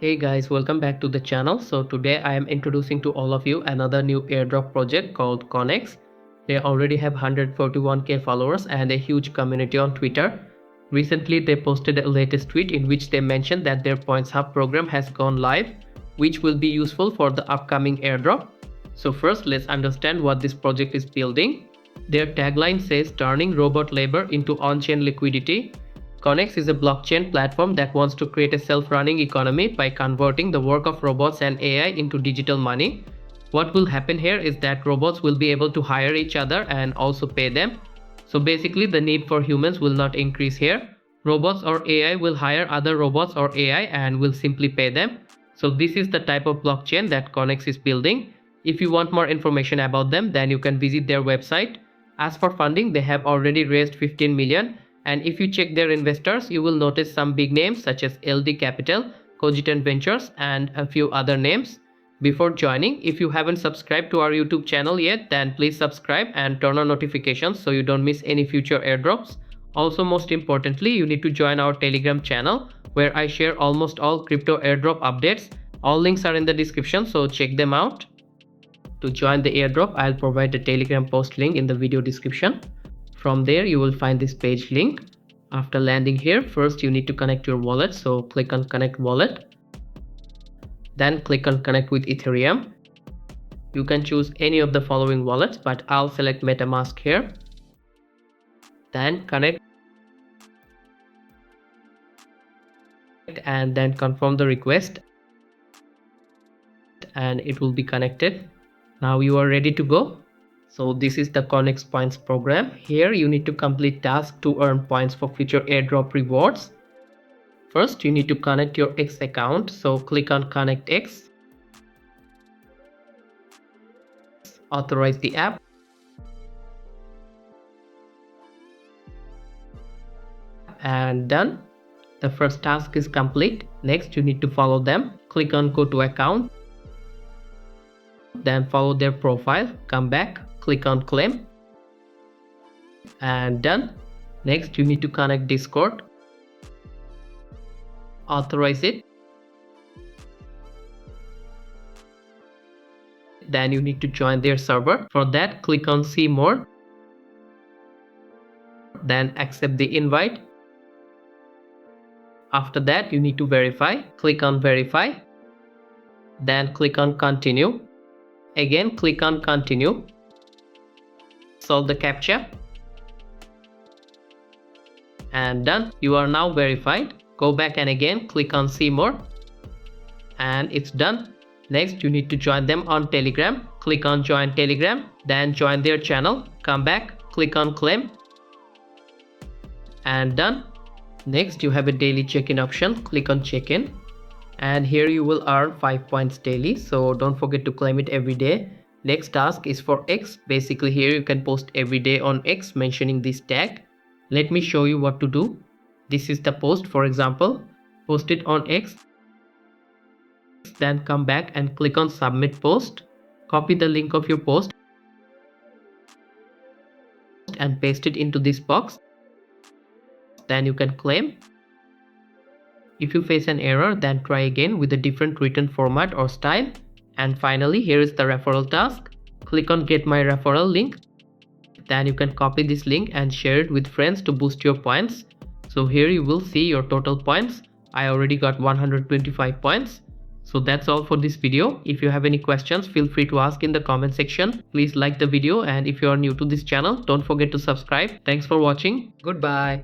Hey guys, welcome back to the channel. So today I am introducing to all of you another new airdrop project called Konnex. They already have 141k followers and a huge community on Twitter. Recently they posted a latest tweet in which they mentioned that their Points Hub program has gone live, which will be useful for the upcoming airdrop. So first let's understand what this project is building. Their tagline says turning robot labor into on-chain liquidity. Konnex is a blockchain platform that wants to create a self-running economy by converting the work of robots and AI into digital money. What will happen here is that robots will be able to hire each other and also pay them. So basically the need for humans will not increase here. Robots or AI will hire other robots or AI and will simply pay them. So this is the type of blockchain that Konnex is building. If you want more information about them, then you can visit their website. As for funding, they have already raised 15 million. And if you check their investors, you will notice some big names such as LD Capital, Cogitent Ventures and a few other names. Before joining, if you haven't subscribed to our YouTube channel yet, then please subscribe and turn on notifications so you don't miss any future airdrops. Also, most importantly, you need to join our Telegram channel where I share almost all crypto airdrop updates. All links are in the description, so check them out. To join the airdrop, I'll provide the Telegram post link in the video description. From there you will find this page link. After landing here, first you need to connect your wallet, so click on connect wallet. Then click on connect with Ethereum. You can choose any of the following wallets, but I'll select MetaMask here. Then connect and then confirm the request and it will be connected. Now you are ready to go. So this is the Konnex Points program. Here you need to complete tasks to earn points for future airdrop rewards. First you need to connect your X account, so click on Connect X. Authorize the app. And done. The first task is complete. Next you need to follow them. Click on Go to Account. Then follow their profile. Come back. Click on Claim. And done. Next you need to connect Discord. Authorize it. Then you need to join their server. For that, click on See More. Then accept the invite. After that, you need to verify. Click on Verify. Then click on Continue. Again, click on Continue. Solve the CAPTCHA. And done. You are now verified. Go back and again click on See More. And it's done. Next, you need to join them on Telegram. Click on Join Telegram. Then join their channel. Come back. Click on Claim. And done. Next, you have a daily check-in option. Click on Check-in. And here you will earn 5 points daily. So don't forget to claim it every day. Next task is for X. Basically here you can post every day on X mentioning this tag. Let me show you what to do. This is the post, for example. Post it on X. Then come back and click on Submit Post. Copy the link of your post and paste it into this box. Then you can claim. If you face an error, then try again with a different written format or style. And finally, here is the referral task. Click on Get My Referral link. Then you can copy this link and share it with friends to boost your points. So here you will see your total points. I already got 125 points. So that's all for this video. If you have any questions, feel free to ask in the comment section. Please like the video, and if you are new to this channel, don't forget to subscribe. Thanks for watching. Goodbye.